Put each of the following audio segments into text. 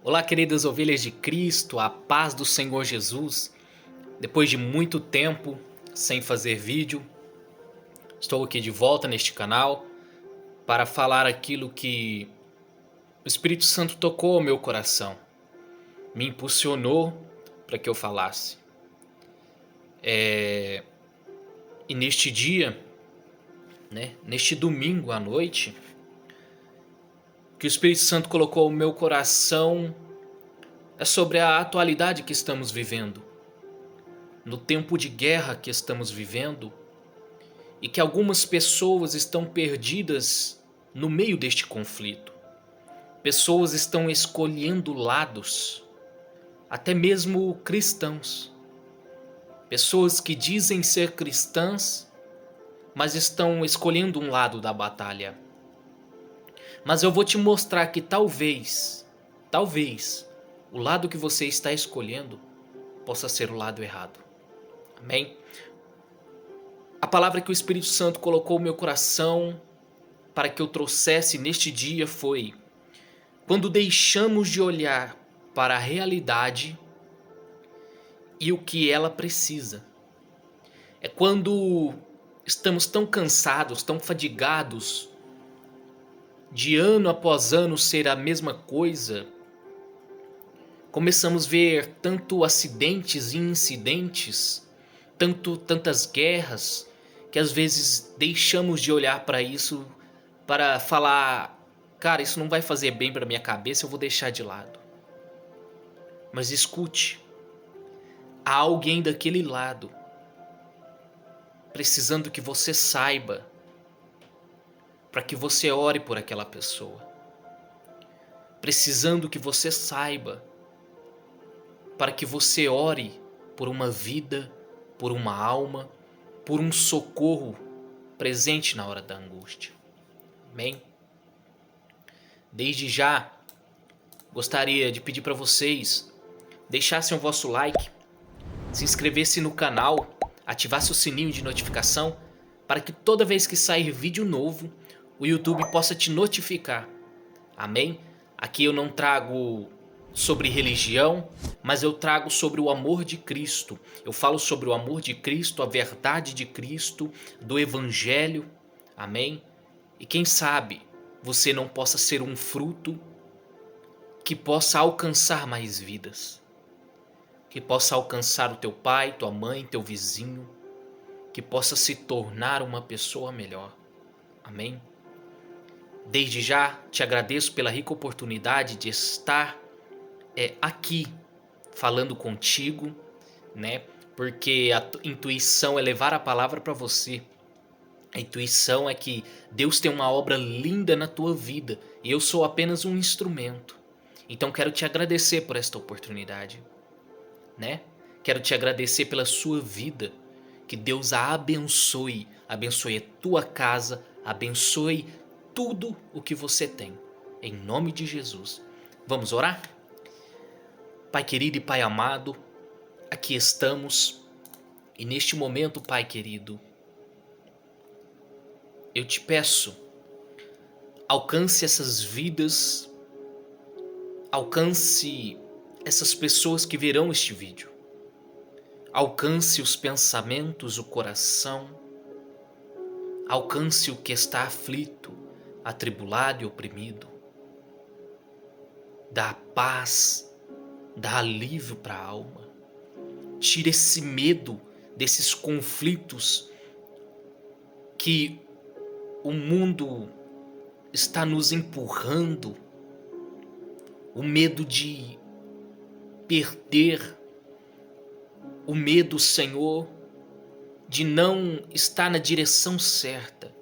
Olá, queridas ovelhas de Cristo, a paz do Senhor Jesus. Depois de muito tempo sem fazer vídeo, estou aqui de volta neste canal para falar aquilo que o Espírito Santo tocou ao meu coração, me impulsionou para que eu falasse. E neste dia, neste domingo à noite, que o Espírito Santo colocou ao meu coração é sobre a atualidade que estamos vivendo, no tempo de guerra que estamos vivendo, e que algumas pessoas estão perdidas no meio deste conflito. Pessoas estão escolhendo lados, até mesmo cristãos. Pessoas que dizem ser cristãs, mas estão escolhendo um lado da batalha. Mas eu vou te mostrar que talvez, o lado que você está escolhendo possa ser o lado errado. Amém? A palavra que o Espírito Santo colocou no meu coração para que eu trouxesse neste dia foi: quando deixamos de olhar para a realidade e o que ela precisa. É quando estamos tão cansados, tão fadigados, de ano após ano ser a mesma coisa, começamos a ver tanto acidentes e incidentes, tantas guerras, que às vezes deixamos de olhar para isso para falar: cara, isso não vai fazer bem para minha cabeça, eu vou deixar de lado. Mas escute, há alguém daquele lado precisando que você saiba, para que você ore por aquela pessoa. Precisando que você saiba, para que você ore por uma vida, por uma alma, por um socorro presente na hora da angústia. Amém? Desde já, gostaria de pedir para vocês deixassem o vosso like, se inscrevessem no canal, ativasse o sininho de notificação para que toda vez que sair vídeo novo, o YouTube possa te notificar. Amém? Aqui eu não trago sobre religião, mas eu trago sobre o amor de Cristo. Eu falo sobre o amor de Cristo, a verdade de Cristo, do Evangelho. Amém? E quem sabe você não possa ser um fruto que possa alcançar mais vidas. Que possa alcançar o teu pai, tua mãe, teu vizinho. Que possa se tornar uma pessoa melhor. Amém? Desde já te agradeço pela rica oportunidade de estar aqui falando contigo, né? Porque a intuição é levar a palavra para você. A intuição é que Deus tem uma obra linda na tua vida e eu sou apenas um instrumento. Então quero te agradecer por esta oportunidade, né? Quero te agradecer pela sua vida. Que Deus a abençoe, abençoe a tua casa, abençoe tudo o que você tem. Em nome de Jesus. Vamos orar? Pai querido e Pai amado, aqui estamos. E neste momento, Pai querido, eu te peço, alcance essas vidas, alcance essas pessoas que verão este vídeo. Alcance os pensamentos, o coração, alcance o que está aflito, atribulado e oprimido. Dá paz, dá alívio para a alma. Tira esse medo desses conflitos que o mundo está nos empurrando. O medo de perder, o medo, Senhor, de não estar na direção certa.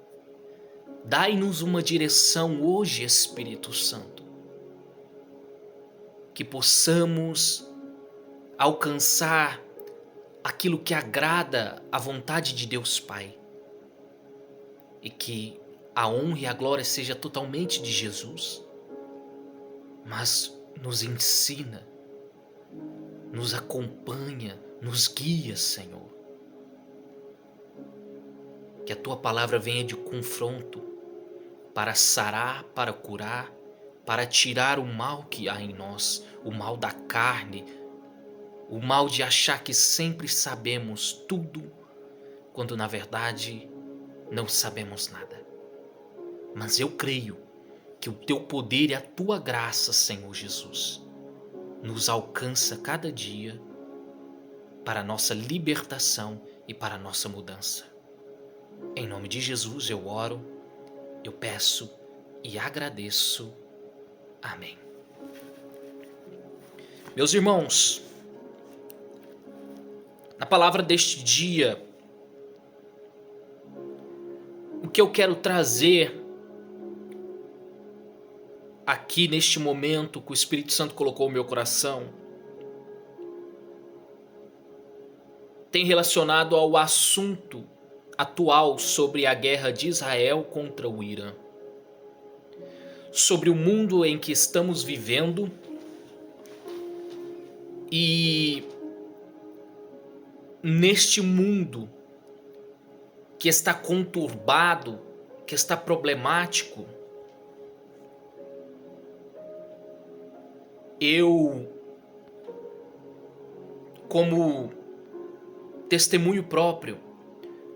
Dai-nos uma direção hoje, Espírito Santo. Que possamos alcançar aquilo que agrada à vontade de Deus Pai. E que a honra e a glória seja totalmente de Jesus. Mas nos ensina, nos acompanha, nos guia, Senhor. Que a tua palavra venha de confronto para sarar, para curar, para tirar o mal que há em nós, o mal da carne, o mal de achar que sempre sabemos tudo, quando na verdade não sabemos nada. Mas eu creio que o teu poder e a tua graça, Senhor Jesus, nos alcança cada dia para a nossa libertação e para a nossa mudança. Em nome de Jesus eu oro, eu peço e agradeço. Amém. Meus irmãos, na palavra deste dia, o que eu quero trazer aqui neste momento que o Espírito Santo colocou no meu coração tem relacionado ao assunto atual sobre a guerra de Israel contra o Irã. Sobre o mundo em que estamos vivendo e neste mundo que está conturbado, que está problemático, eu, como testemunho próprio,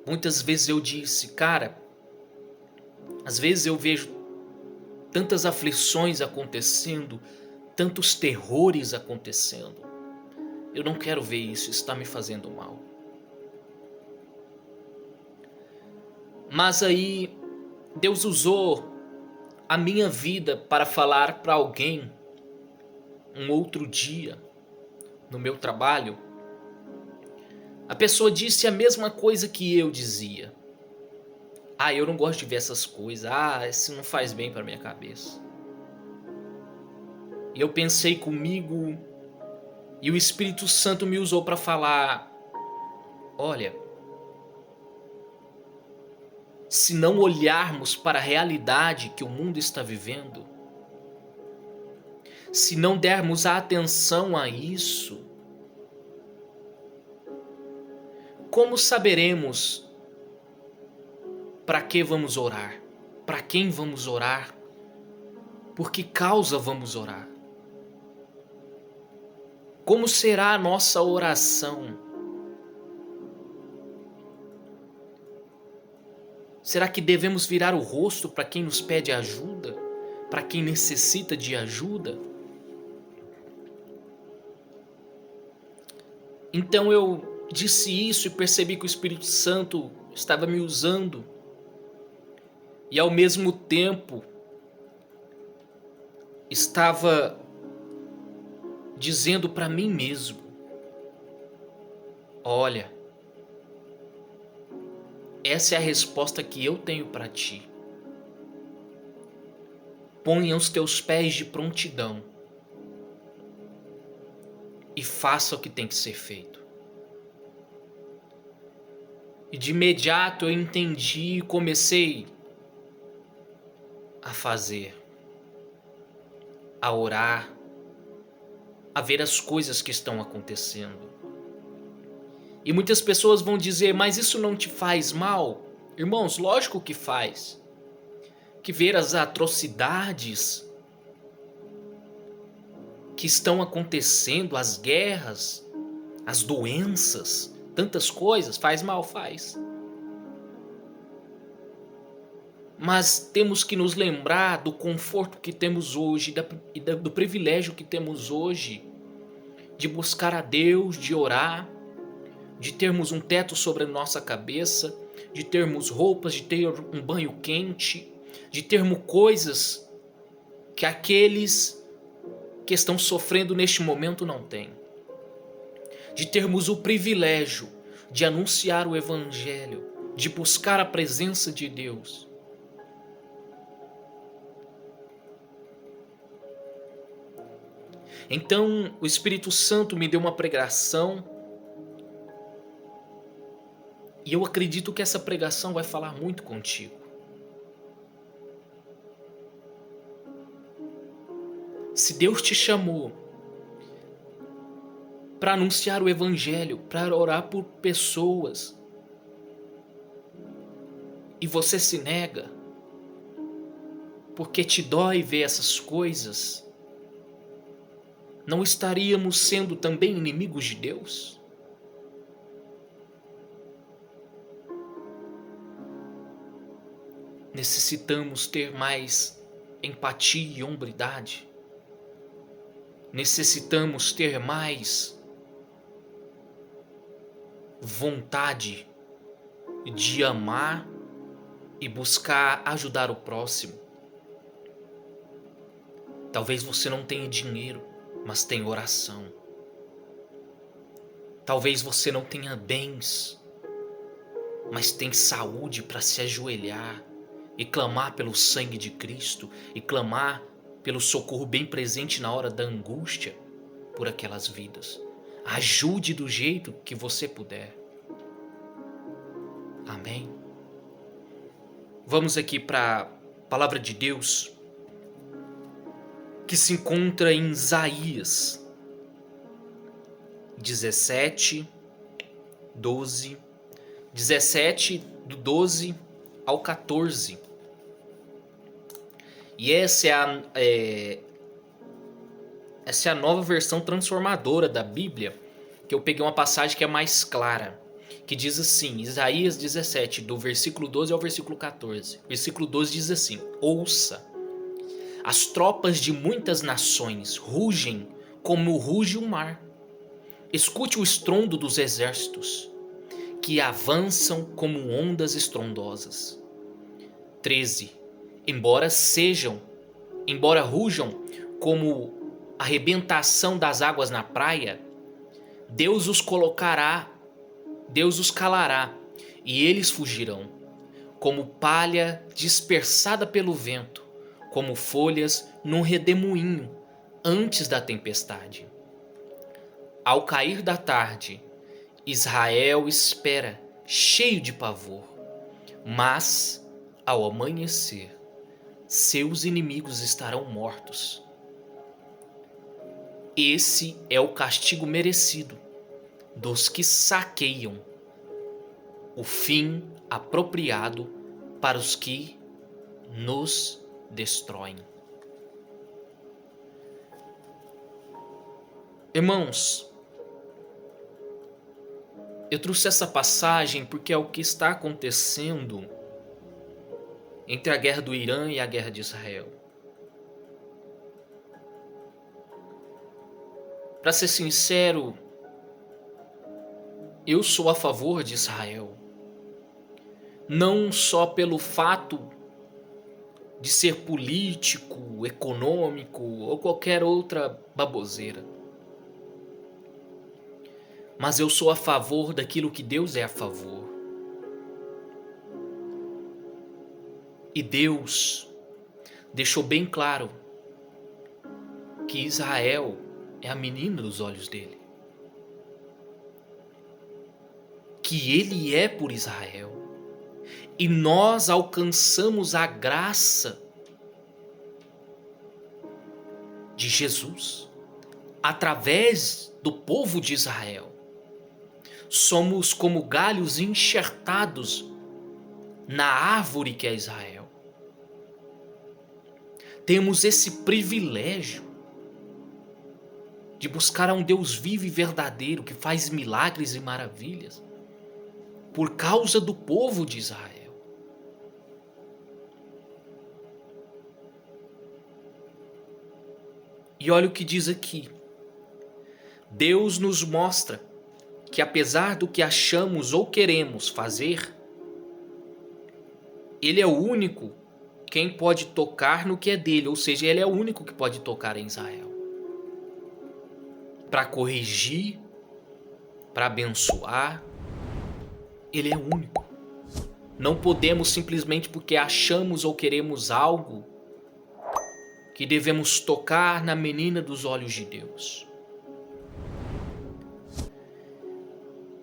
muitas vezes eu disse, cara, às vezes eu vejo tantas aflições acontecendo, tantos terrores acontecendo. Eu não quero ver isso está me fazendo mal. Mas aí Deus usou a minha vida para falar para alguém um outro dia no meu trabalho. A pessoa disse a mesma coisa que eu dizia. Eu não gosto de ver essas coisas. Isso não faz bem para minha cabeça. E eu pensei comigo e o Espírito Santo me usou para falar: olha, se não olharmos para a realidade que o mundo está vivendo, se não dermos atenção a isso, como saberemos para que vamos orar? Para quem vamos orar? Por que causa vamos orar? Como será a nossa oração? Será que devemos virar o rosto para quem nos pede ajuda? Para quem necessita de ajuda? Então eu disse isso e percebi que o Espírito Santo estava me usando. E ao mesmo tempo estava dizendo para mim mesmo: olha, essa é a resposta que eu tenho para ti. Ponha os teus pés de prontidão e faça o que tem que ser feito. E de imediato eu entendi e comecei a fazer, a orar, a ver as coisas que estão acontecendo. E muitas pessoas vão dizer: mas isso não te faz mal? Irmãos, lógico que faz. Que ver as atrocidades que estão acontecendo, as guerras, as doenças, tantas coisas, faz mal, faz. Mas temos que nos lembrar do conforto que temos hoje e do privilégio que temos hoje de buscar a Deus, de orar, de termos um teto sobre a nossa cabeça, de termos roupas, de ter um banho quente, de termos coisas que aqueles que estão sofrendo neste momento não têm. De termos o privilégio de anunciar o Evangelho, de buscar a presença de Deus. Então o Espírito Santo me deu uma pregação e eu acredito que essa pregação vai falar muito contigo. Se Deus te chamou para anunciar o Evangelho, para orar por pessoas, e você se nega, porque te dói ver essas coisas, não estaríamos sendo também inimigos de Deus? Necessitamos ter mais empatia e hombridade. Necessitamos ter mais vontade de amar e buscar ajudar o próximo. Talvez você não tenha dinheiro, mas tenha oração. Talvez você não tenha bens, mas tem saúde para se ajoelhar e clamar pelo sangue de Cristo e clamar pelo socorro bem presente na hora da angústia por aquelas vidas. Ajude do jeito que você puder. Amém? Vamos aqui para a palavra de Deus que se encontra em Isaías 17, 12, 17 do 12 ao 14. E essa é a nova versão transformadora da Bíblia, que eu peguei uma passagem que é mais clara, que diz assim, Isaías 17, do versículo 12 ao versículo 14. Versículo 12 diz assim: ouça, as tropas de muitas nações rugem como ruge o mar. Escute o estrondo dos exércitos, que avançam como ondas estrondosas. 13. Embora rujam como a arrebentação das águas na praia, Deus os calará, e eles fugirão, como palha dispersada pelo vento, como folhas num redemoinho antes da tempestade. Ao cair da tarde, Israel espera, cheio de pavor, mas, ao amanhecer, seus inimigos estarão mortos. Esse é o castigo merecido dos que saqueiam, o fim apropriado para os que nos destroem. Irmãos, eu trouxe essa passagem porque é o que está acontecendo entre a guerra do Irã e a guerra de Israel. Para ser sincero, eu sou a favor de Israel. Não só pelo fato de ser político, econômico ou qualquer outra baboseira. Mas eu sou a favor daquilo que Deus é a favor. E Deus deixou bem claro que Israel é a menina dos olhos dele. Que ele é por Israel. E nós alcançamos a graça de Jesus através do povo de Israel. Somos como galhos enxertados na árvore que é Israel. Temos esse privilégio de buscar a um Deus vivo e verdadeiro que faz milagres e maravilhas por causa do povo de Israel. E olha o que diz aqui. Deus nos mostra que apesar do que achamos ou queremos fazer, Ele é o único quem pode tocar no que é dele, ou seja, Ele é o único que pode tocar em Israel. Para corrigir, para abençoar, Ele é o único. Não podemos simplesmente porque achamos ou queremos algo que devemos tocar na menina dos olhos de Deus.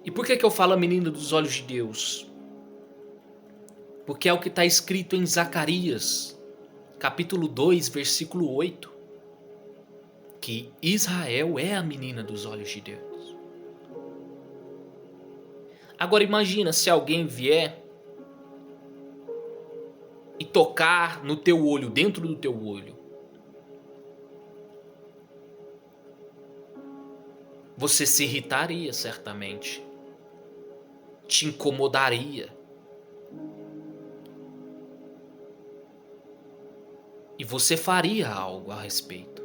E por que eu falo a menina dos olhos de Deus? Porque é o que está escrito em Zacarias, capítulo 2, versículo 8, que Israel é a menina dos olhos de Deus. Agora imagina se alguém vier e tocar no teu olho, dentro do teu olho, você se irritaria certamente, te incomodaria. E você faria algo a respeito,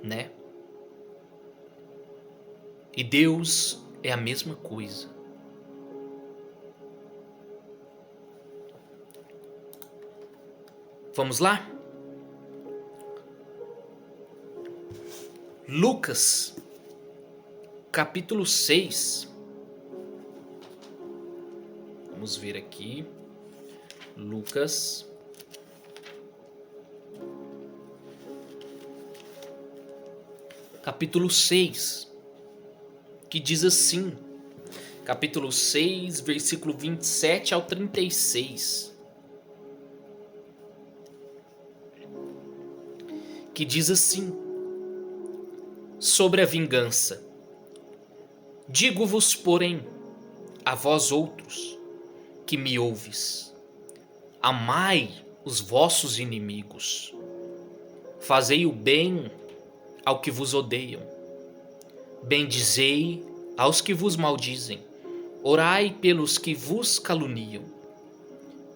né? E Deus é a mesma coisa. Vamos lá? Lucas, capítulo 6. Vamos ver aqui. Lucas, capítulo 6, que diz assim, capítulo 6, versículo 27 ao 36, que diz assim, sobre a vingança. Digo-vos, porém, a vós outros, que me ouves, amai os vossos inimigos, fazei o bem ao que vos odeiam, bendizei aos que vos maldizem, orai pelos que vos caluniam.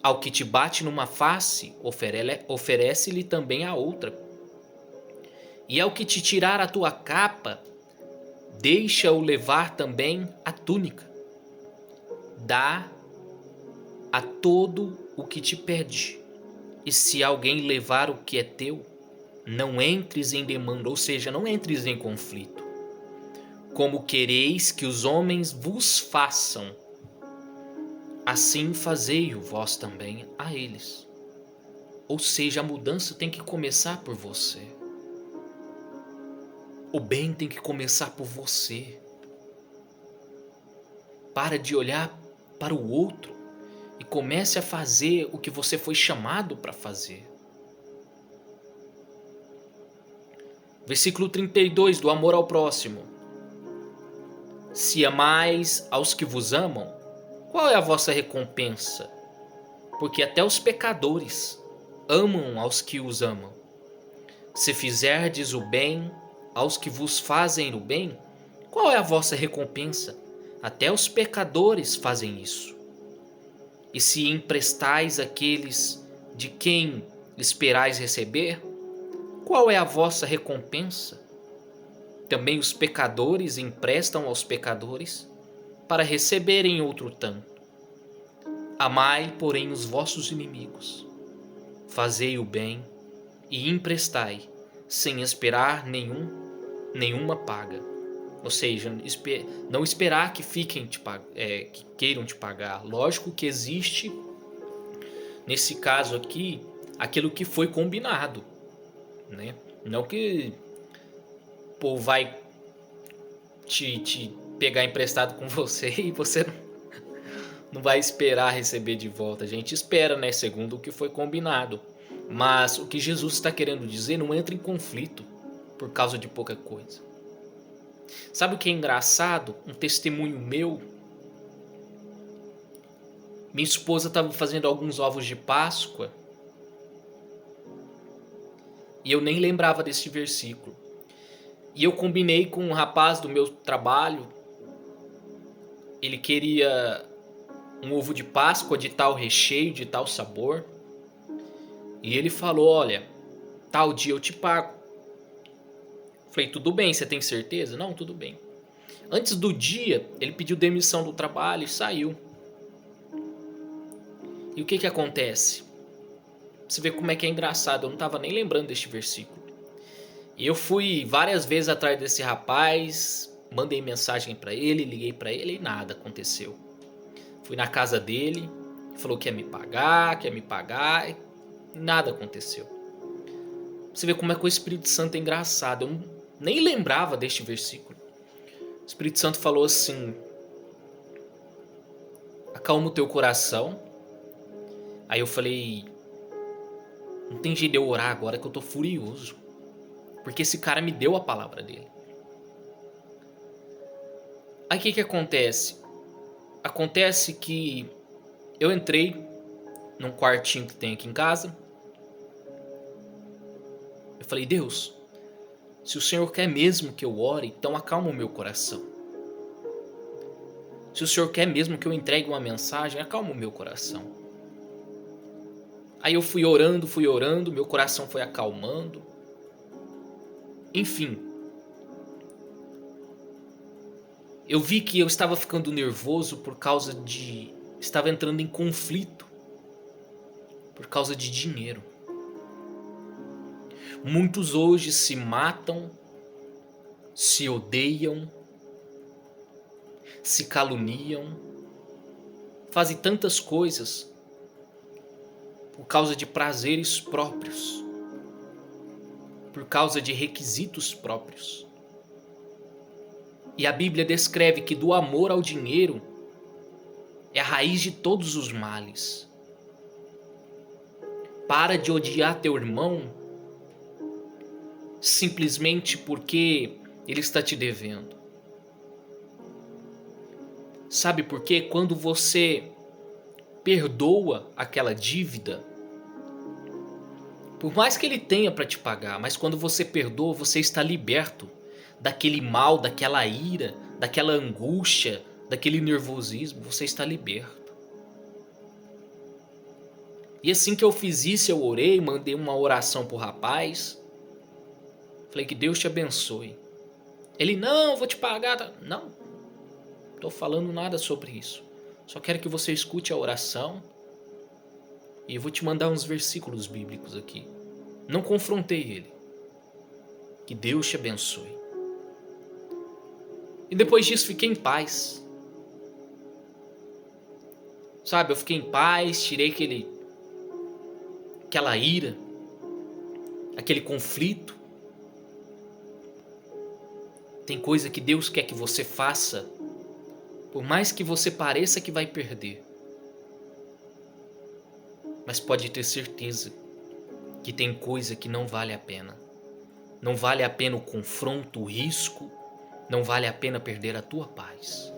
Ao que te bate numa face, oferece-lhe também a outra. E ao que te tirar a tua capa, deixa-o levar também a túnica. Dá a todo o que te pede. E se alguém levar o que é teu, não entres em demanda, ou seja, não entres em conflito. Como quereis que os homens vos façam, assim fazei-o vós também a eles. Ou seja, a mudança tem que começar por você. O bem tem que começar por você. Para de olhar para o outro e comece a fazer o que você foi chamado para fazer. Versículo 32 do amor ao próximo. Se amais aos que vos amam, qual é a vossa recompensa? Porque até os pecadores amam aos que os amam. Se fizerdes o bem aos que vos fazem o bem, qual é a vossa recompensa? Até os pecadores fazem isso. E se emprestais àqueles de quem esperais receber, qual é a vossa recompensa? Também os pecadores emprestam aos pecadores para receberem outro tanto. Amai, porém, os vossos inimigos. Fazei o bem e emprestai, sem esperar nenhuma paga. Ou seja, não esperar que que queiram te pagar. Lógico que existe, nesse caso aqui, aquilo que foi combinado, né? Não que o povo vai te pegar emprestado com você e você não vai esperar receber de volta. A gente espera, né? Segundo o que foi combinado. Mas o que Jesus está querendo dizer, não entra em conflito por causa de pouca coisa. Sabe o que é engraçado? Um testemunho meu. Minha esposa estava fazendo alguns ovos de Páscoa e eu nem lembrava desse versículo. E eu combinei com um rapaz do meu trabalho. Ele queria um ovo de Páscoa de tal recheio, de tal sabor. E ele falou, olha, tal dia eu te pago. Falei, tudo bem, você tem certeza? Não, tudo bem. Antes do dia, ele pediu demissão do trabalho e saiu. E o que acontece? Você vê como é que é engraçado, eu não estava nem lembrando deste versículo. E eu fui várias vezes atrás desse rapaz, mandei mensagem para ele, liguei para ele e nada aconteceu. Fui na casa dele, falou que ia me pagar, e nada aconteceu. Você vê como é que o Espírito Santo é engraçado, eu nem lembrava deste versículo. O Espírito Santo falou assim, acalma o teu coração. Aí eu falei, não tem jeito de eu orar agora que eu tô furioso. Porque esse cara me deu a palavra dele. Aí o que acontece? Acontece que eu entrei num quartinho que tem aqui em casa. Eu falei, Deus, se o Senhor quer mesmo que eu ore, então acalma o meu coração. Se o Senhor quer mesmo que eu entregue uma mensagem, acalma o meu coração. Aí eu fui orando, meu coração foi acalmando. Enfim, eu vi que eu estava ficando nervoso por causa de... Estava entrando em conflito por causa de dinheiro. Muitos hoje se matam, se odeiam, se caluniam, fazem tantas coisas por causa de prazeres próprios, por causa de requisitos próprios. E a Bíblia descreve que do amor ao dinheiro é a raiz de todos os males. Para de odiar teu irmão simplesmente porque ele está te devendo. Sabe por quê? Quando você perdoa aquela dívida, por mais que ele tenha para te pagar, mas quando você perdoa, você está liberto daquele mal, daquela ira, daquela angústia, daquele nervosismo, você está liberto. E assim que eu fiz isso, eu orei, mandei uma oração pro rapaz. Falei que Deus te abençoe. Ele, não, vou te pagar. Não, estou falando nada sobre isso. Só quero que você escute a oração. E eu vou te mandar uns versículos bíblicos aqui. Não confrontei ele. Que Deus te abençoe. E depois disso fiquei em paz. Sabe, eu fiquei em paz, tirei aquela ira, aquele conflito. Tem coisa que Deus quer que você faça, por mais que você pareça que vai perder. Mas pode ter certeza que tem coisa que não vale a pena. Não vale a pena o confronto, o risco, não vale a pena perder a tua paz.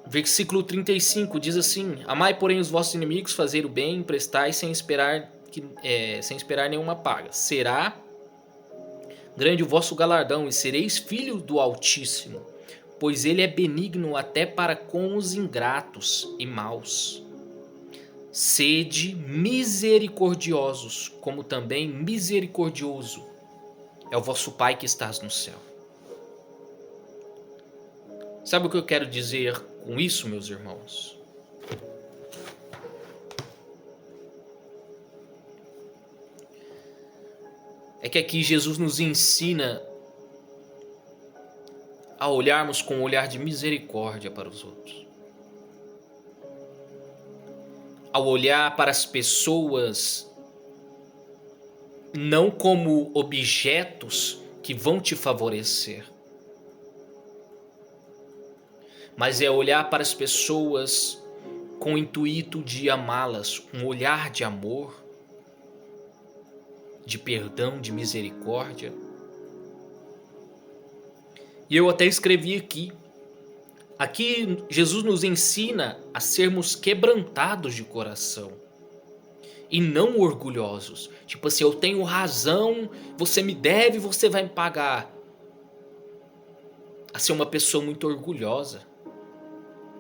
Versículo 35 diz assim: amai, porém, os vossos inimigos, fazer o bem, emprestai sem esperar nenhuma paga. Será grande o vosso galardão, e sereis filhos do Altíssimo, pois ele é benigno até para com os ingratos e maus. Sede misericordiosos, como também misericordioso é o vosso Pai que estás no céu. Sabe o que eu quero dizer com isso, meus irmãos? É que aqui Jesus nos ensina a olharmos com um olhar de misericórdia para os outros. Ao olhar para as pessoas não como objetos que vão te favorecer, mas é olhar para as pessoas com o intuito de amá-las, um olhar de amor, de perdão, de misericórdia. E eu até escrevi aqui Jesus nos ensina a sermos quebrantados de coração e não orgulhosos. Tipo assim, eu tenho razão, você me deve, você vai me pagar. A ser uma pessoa muito orgulhosa,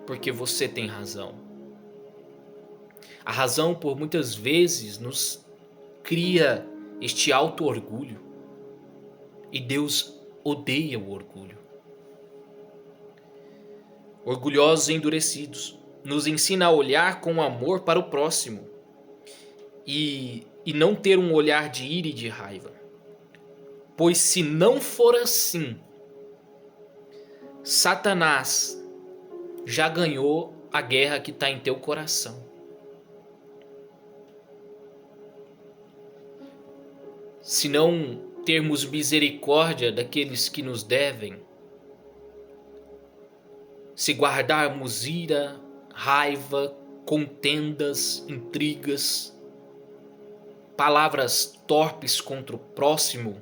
porque você tem razão. A razão, por muitas vezes, nos cria este auto-orgulho. E Deus odeia o orgulho. Orgulhosos e endurecidos. Nos ensina a olhar com amor para o próximo. E não ter um olhar de ira e de raiva. Pois se não for assim, Satanás já ganhou a guerra que está em teu coração. Se não termos misericórdia daqueles que nos devem, se guardarmos ira, raiva, contendas, intrigas, palavras torpes contra o próximo,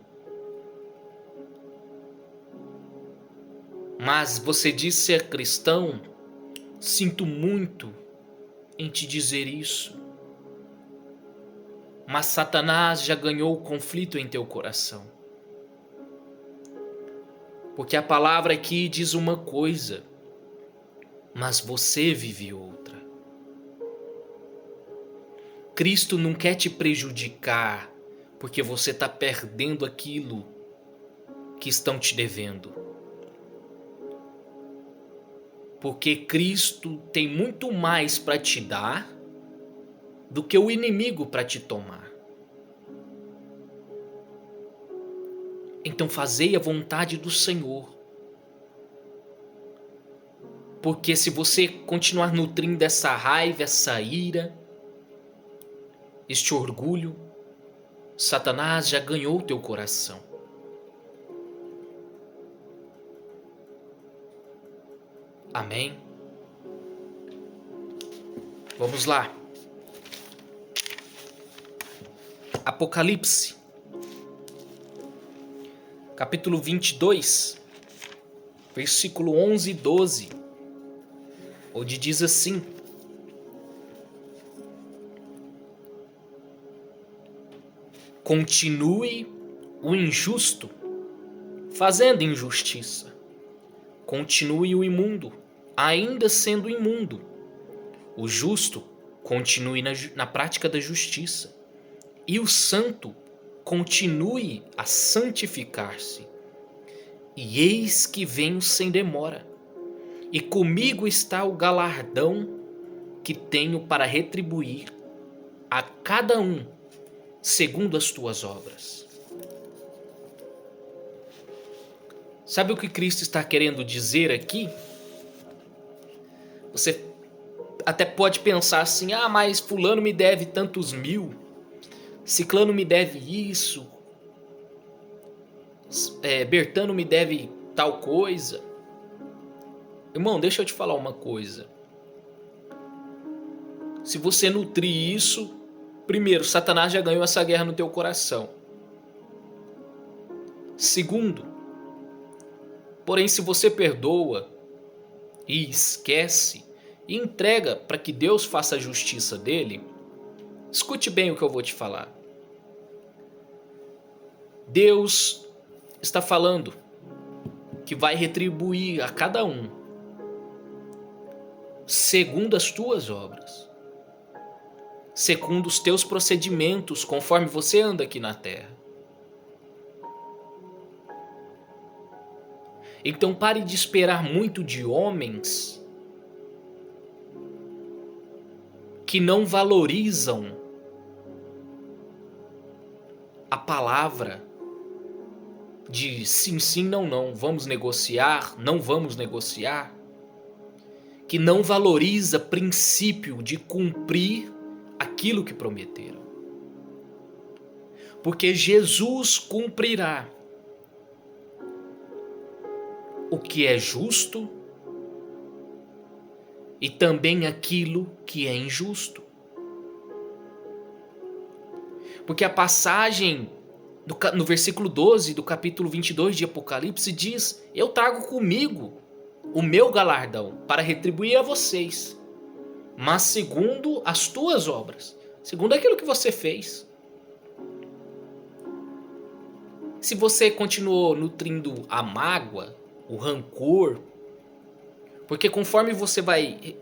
Mas você diz ser cristão? Sinto muito em te dizer isso. Mas Satanás já ganhou o conflito em teu coração. Porque a palavra aqui diz uma coisa, mas você vive outra. Cristo não quer te prejudicar porque você está perdendo aquilo que estão te devendo. Porque Cristo tem muito mais para te dar do que o inimigo para te tomar. Então fazei a vontade do Senhor. Porque se você continuar nutrindo essa raiva, essa ira, este orgulho, Satanás já ganhou o teu coração. Amém? Vamos lá. Apocalipse, capítulo 22, versículo 11 e 12, onde diz assim: continue o injusto fazendo injustiça. Continue o imundo, ainda sendo imundo. O justo continue na prática da justiça. E o santo continue a santificar-se. E eis que venho sem demora. E comigo está o galardão que tenho para retribuir a cada um segundo as tuas obras. Sabe o que Cristo está querendo dizer aqui? Você até pode pensar assim: mas fulano me deve tantos mil, ciclano me deve isso, Bertano me deve tal coisa. Irmão, deixa eu te falar uma coisa. Se você nutrir isso, primeiro, Satanás já ganhou essa guerra no teu coração. Segundo, porém, se você perdoa e esquece e entrega para que Deus faça a justiça dele, escute bem o que eu vou te falar. Deus está falando que vai retribuir a cada um segundo as tuas obras, segundo os teus procedimentos, conforme você anda aqui na terra. Então pare de esperar muito de homens que não valorizam a palavra de sim, sim, não, não, vamos negociar, não vamos negociar, que não valoriza princípio de cumprir aquilo que prometeram. Porque Jesus cumprirá o que é justo e também aquilo que é injusto. Porque a passagem no versículo 12 do capítulo 22 de Apocalipse diz: eu trago comigo o meu galardão para retribuir a vocês, mas segundo as tuas obras, segundo aquilo que você fez. Se você continuou nutrindo a mágoa, o rancor, porque conforme você vai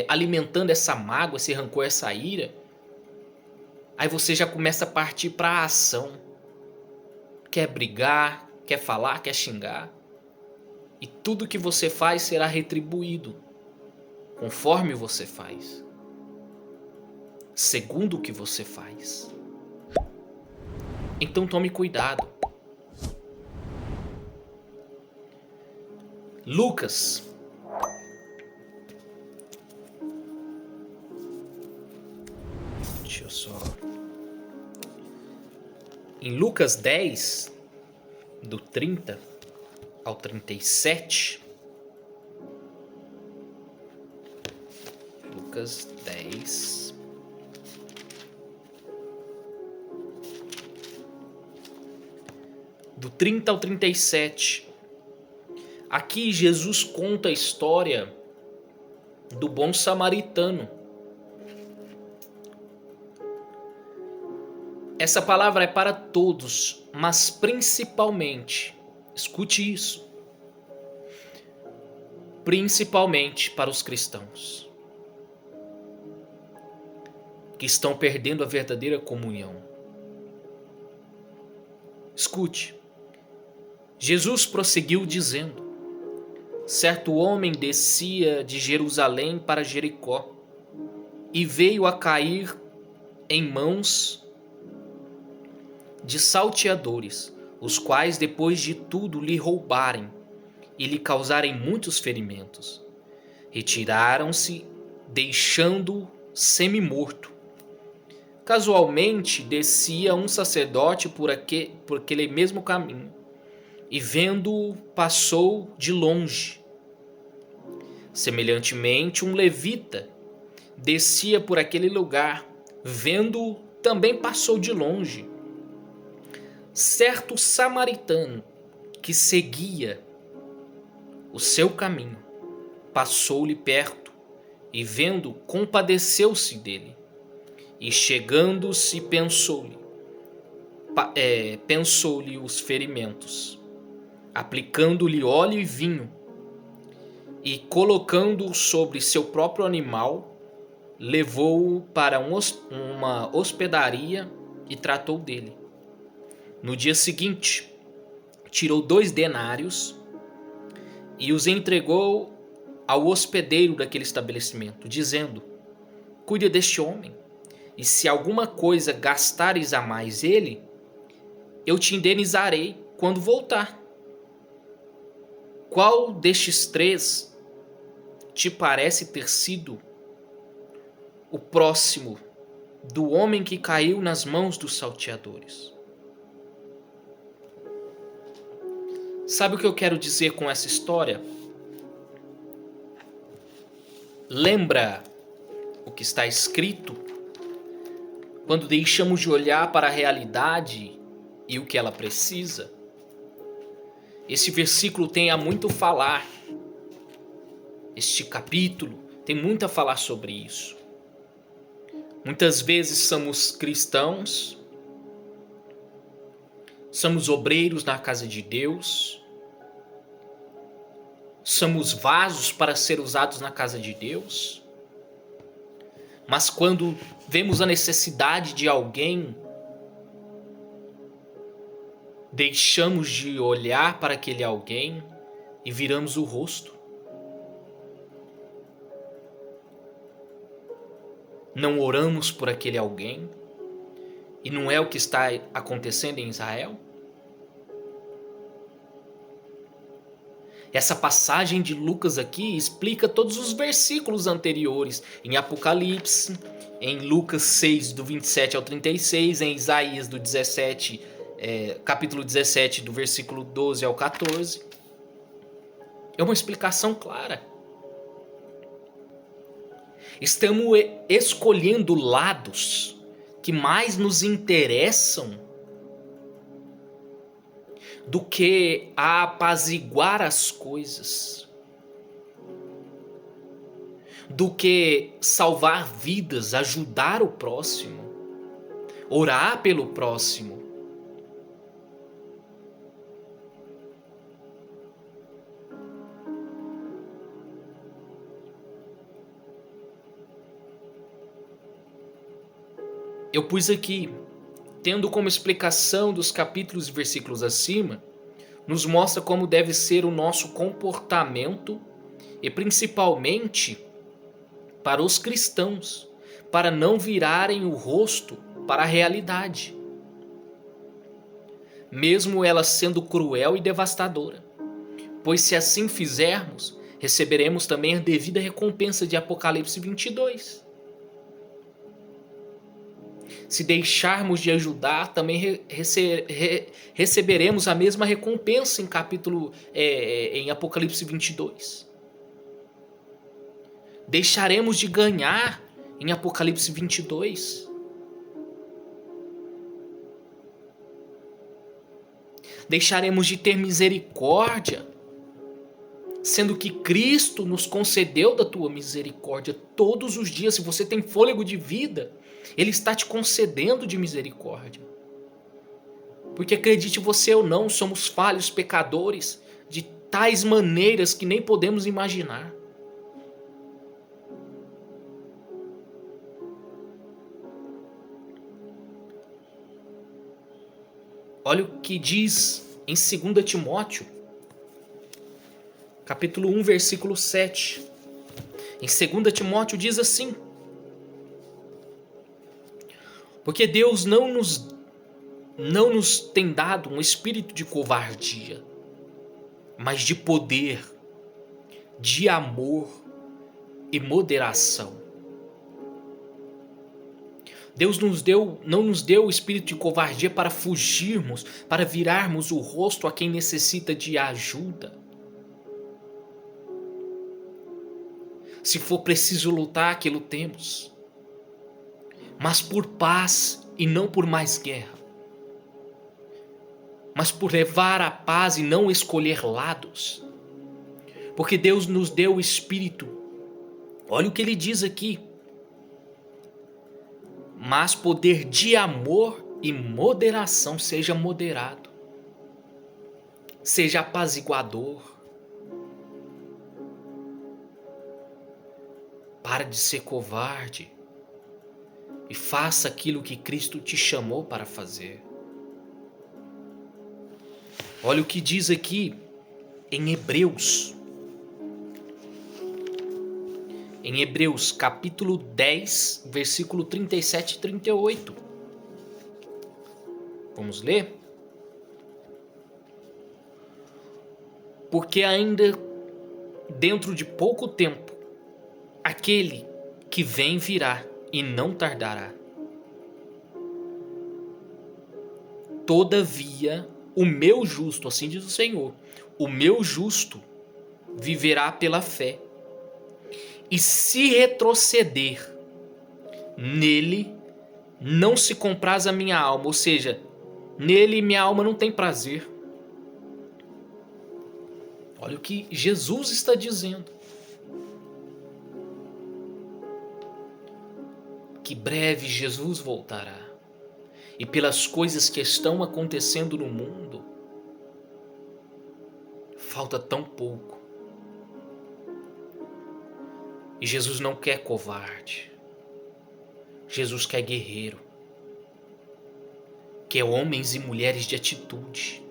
alimentando essa mágoa, esse rancor, essa ira, aí você já começa a partir para a ação. Quer brigar, quer falar, quer xingar. E tudo que você faz será retribuído conforme você faz, segundo o que você faz. Então tome cuidado. Lucas, deixa eu só... Em Lucas 10, do 30 ao 37. Lucas 10. Do 30 ao 37. Aqui Jesus conta a história do bom samaritano. Essa palavra é para todos, mas principalmente, escute isso, principalmente para os cristãos que estão perdendo a verdadeira comunhão. Escute, Jesus prosseguiu dizendo: certo homem descia de Jerusalém para Jericó e veio a cair em mãos de salteadores, os quais, depois de tudo, lhe roubarem e lhe causarem muitos ferimentos, retiraram-se, deixando-o semi-morto. Casualmente descia um sacerdote por aquele mesmo caminho, e vendo-o, passou de longe. Semelhantemente, um levita descia por aquele lugar, vendo-o, também passou de longe. Certo samaritano que seguia o seu caminho passou-lhe perto e, vendo, compadeceu-se dele. E chegando-se, pensou-lhe os ferimentos, aplicando-lhe óleo e vinho, e colocando-o sobre seu próprio animal, levou-o para uma hospedaria e tratou dele. No dia seguinte, tirou 2 denários e os entregou ao hospedeiro daquele estabelecimento, dizendo: cuida deste homem, e se alguma coisa gastares a mais ele, eu te indenizarei quando voltar. Qual destes 3 te parece ter sido o próximo do homem que caiu nas mãos dos salteadores? Sabe o que eu quero dizer com essa história? Lembra o que está escrito quando deixamos de olhar para a realidade e o que ela precisa? Esse versículo tem a muito falar. Este capítulo tem muito a falar sobre isso. Muitas vezes somos cristãos, somos obreiros na casa de Deus, somos vasos para ser usados na casa de Deus, mas quando vemos a necessidade de alguém, deixamos de olhar para aquele alguém e viramos o rosto. Não oramos por aquele alguém, e não é o que está acontecendo em Israel? Essa passagem de Lucas aqui explica todos os versículos anteriores, em Apocalipse, em Lucas 6, do 27 ao 36, em Isaías do 17, capítulo 17, do versículo 12 ao 14. É uma explicação clara. Estamos escolhendo lados que mais nos interessam do que a apaziguar as coisas, do que salvar vidas, ajudar o próximo, orar pelo próximo. Eu pus aqui, tendo como explicação dos capítulos e versículos acima, nos mostra como deve ser o nosso comportamento e principalmente para os cristãos, para não virarem o rosto para a realidade, mesmo ela sendo cruel e devastadora. Pois se assim fizermos, receberemos também a devida recompensa de Apocalipse 22. Se deixarmos de ajudar, também receberemos a mesma recompensa em Apocalipse 22. Deixaremos de ganhar em Apocalipse 22. Deixaremos de ter misericórdia Sendo que Cristo nos concedeu da tua misericórdia todos os dias. Se você tem fôlego de vida, Ele está te concedendo de misericórdia. Porque acredite você ou não, somos falhos pecadores de tais maneiras que nem podemos imaginar. Olha o que diz em 2 Timóteo, capítulo 1, versículo 7. Em 2 Timóteo diz assim: porque Deus não nos tem dado um espírito de covardia, mas de poder, de amor e moderação. Deus não nos deu o espírito de covardia para fugirmos, para virarmos o rosto a quem necessita de ajuda. Se for preciso lutar, que lutemos, mas por paz e não por mais guerra, mas por levar a paz e não escolher lados, porque Deus nos deu o espírito. Olha o que ele diz aqui: mas poder de amor e moderação. Seja moderado, seja apaziguador, para de ser covarde e faça aquilo que Cristo te chamou para fazer. Olha o que diz aqui em Hebreus. Em Hebreus capítulo 10, versículo 37 e 38. Vamos ler? Porque ainda dentro de pouco tempo, aquele que vem virá e não tardará. Todavia, o meu justo, assim diz o Senhor, o meu justo viverá pela fé. E se retroceder, nele não se compraz a minha alma. Ou seja, nele minha alma não tem prazer. Olha o que Jesus está dizendo. Que breve Jesus voltará. E pelas coisas que estão acontecendo no mundo, falta tão pouco. E Jesus não quer covarde. Jesus quer guerreiro. Quer homens e mulheres de atitude,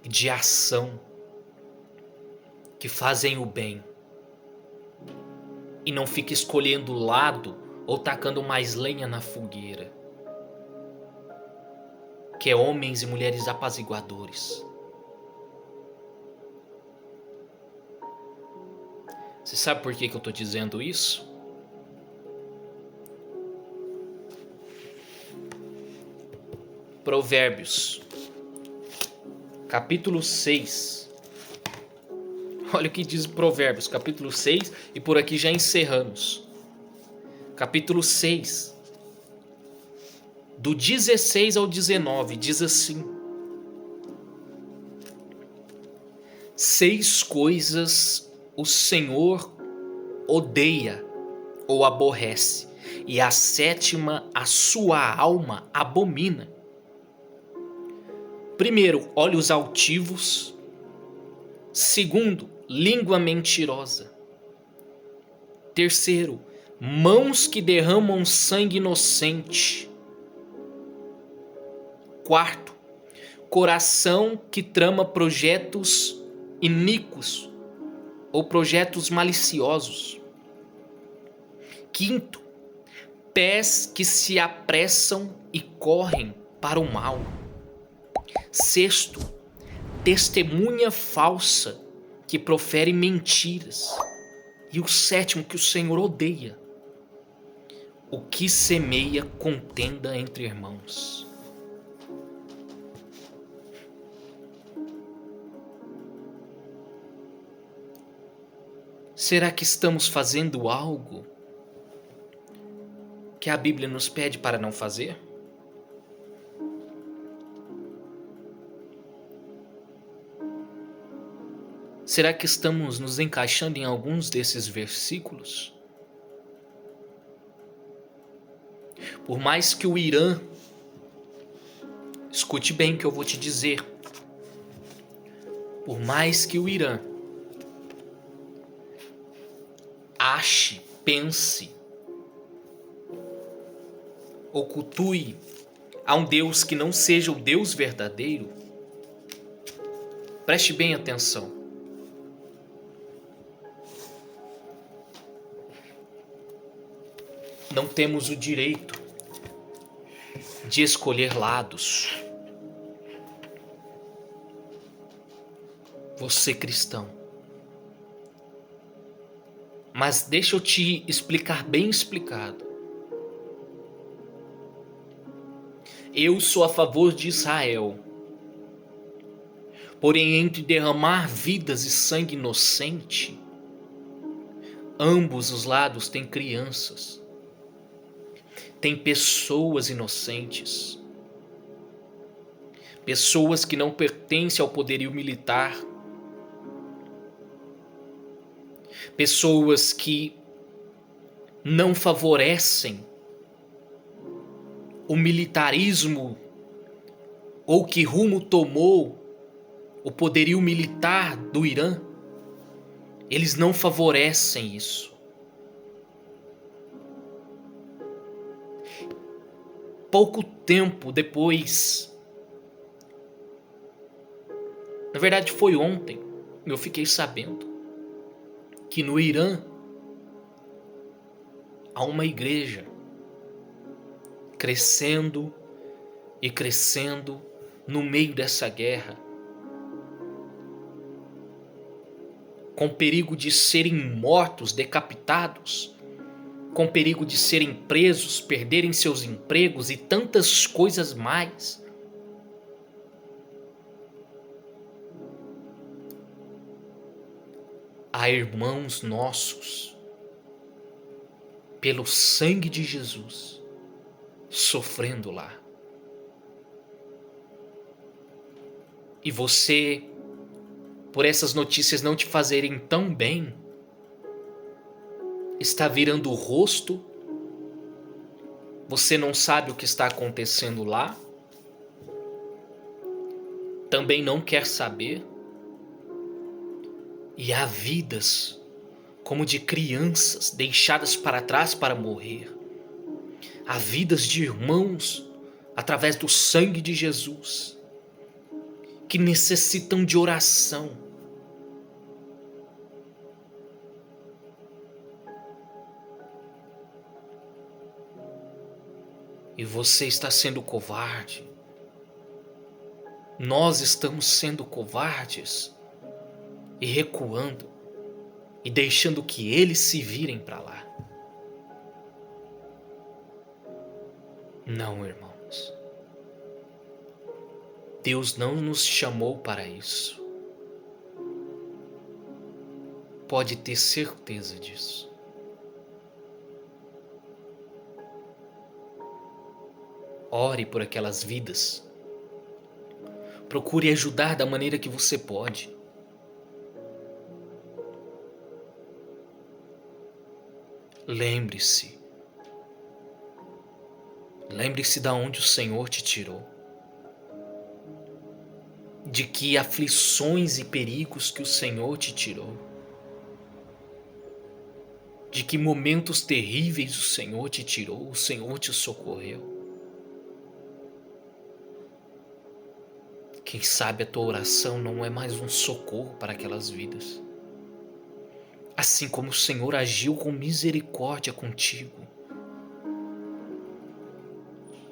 de ação, que fazem o bem. E não fica escolhendo lado ou tacando mais lenha na fogueira. Quer homens e mulheres apaziguadores. Você sabe por que eu estou dizendo isso? Provérbios, capítulo 6. Olha o que diz Provérbios, capítulo 6, e por aqui já encerramos. Capítulo 6, do 16 ao 19, diz assim: 6 coisas o Senhor odeia ou aborrece, e a 7ª a sua alma abomina. Primeiro, olhos altivos. Segundo, língua mentirosa. Terceiro, mãos que derramam sangue inocente. Quarto, coração que trama projetos iníquos ou projetos maliciosos. Quinto, pés que se apressam e correm para o mal. Sexto, testemunha falsa que profere mentiras. E o 7º que o Senhor odeia: o que semeia contenda entre irmãos. Será que estamos fazendo algo que a Bíblia nos pede para não fazer? Será que estamos nos encaixando em alguns desses versículos? Por mais que o Irã, escute bem o que eu vou te dizer, por mais que o Irã ache, pense ou cultue a um Deus que não seja o Deus verdadeiro, preste bem atenção. Não temos o direito de escolher lados. Você cristão. Mas deixa eu te explicar bem explicado. Eu sou a favor de Israel. Porém, entre derramar vidas e sangue inocente, ambos os lados têm crianças. Tem pessoas inocentes. Pessoas que não pertencem ao poderio militar. Pessoas que não favorecem o militarismo ou que rumo tomou o poderio militar do Irã. Eles não favorecem isso. Pouco tempo depois, na verdade foi ontem, eu fiquei sabendo que no Irã há uma igreja crescendo e crescendo no meio dessa guerra, com perigo de serem mortos, decapitados, com perigo de serem presos, perderem seus empregos e tantas coisas mais. Há irmãos nossos, pelo sangue de Jesus, sofrendo lá. E você, por essas notícias não te fazerem tão bem, está virando o rosto, você não sabe o que está acontecendo lá, também não quer saber, e há vidas como de crianças deixadas para trás para morrer. Há vidas de irmãos através do sangue de Jesus que necessitam de oração. E você está sendo covarde. Nós estamos sendo covardes e recuando e deixando que eles se virem para lá. Não, irmãos. Deus não nos chamou para isso. Pode ter certeza disso. Ore por aquelas vidas. Procure ajudar da maneira que você pode. Lembre-se de onde o Senhor te tirou. De que aflições e perigos que o Senhor te tirou. De que momentos terríveis o Senhor te tirou, o Senhor te socorreu. Quem sabe a tua oração não é mais um socorro para aquelas vidas. Assim como o Senhor agiu com misericórdia contigo,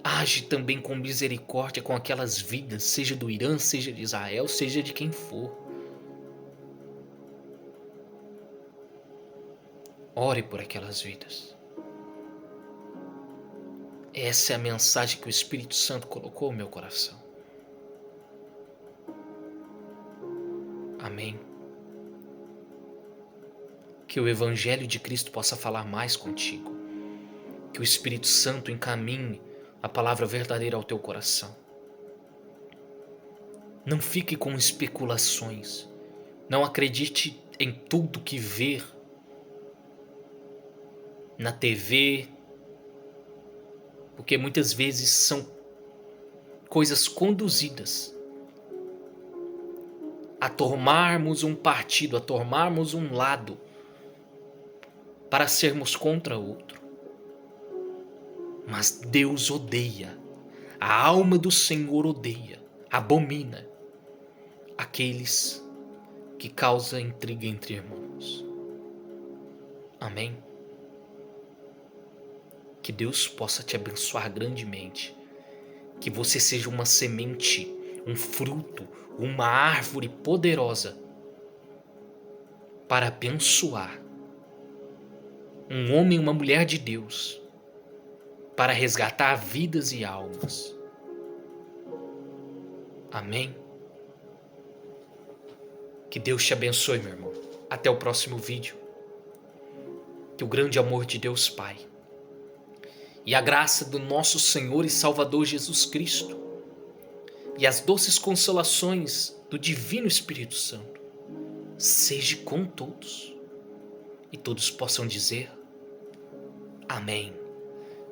age também com misericórdia com aquelas vidas, seja do Irã, seja de Israel, seja de quem for. Ore por aquelas vidas. Essa é a mensagem que o Espírito Santo colocou no meu coração. Amém. Que o Evangelho de Cristo possa falar mais contigo. Que o Espírito Santo encaminhe a palavra verdadeira ao teu coração. Não fique com especulações. Não acredite em tudo que vê na TV, porque muitas vezes são coisas conduzidas a tomarmos um partido, a tomarmos um lado, para sermos contra outro. Mas Deus odeia, a alma do Senhor odeia, abomina aqueles que causam intriga entre irmãos. Amém? Que Deus possa te abençoar grandemente. Que você seja uma semente, um fruto, uma árvore poderosa para abençoar um homem e uma mulher de Deus, para resgatar vidas e almas. Amém? Que Deus te abençoe, meu irmão. Até o próximo vídeo. Que o grande amor de Deus Pai e a graça do nosso Senhor e Salvador Jesus Cristo e as doces consolações do Divino Espírito Santo seja com todos e todos possam dizer amém.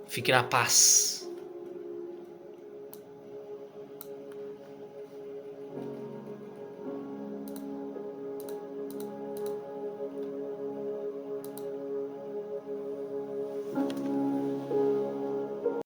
Fique na paz.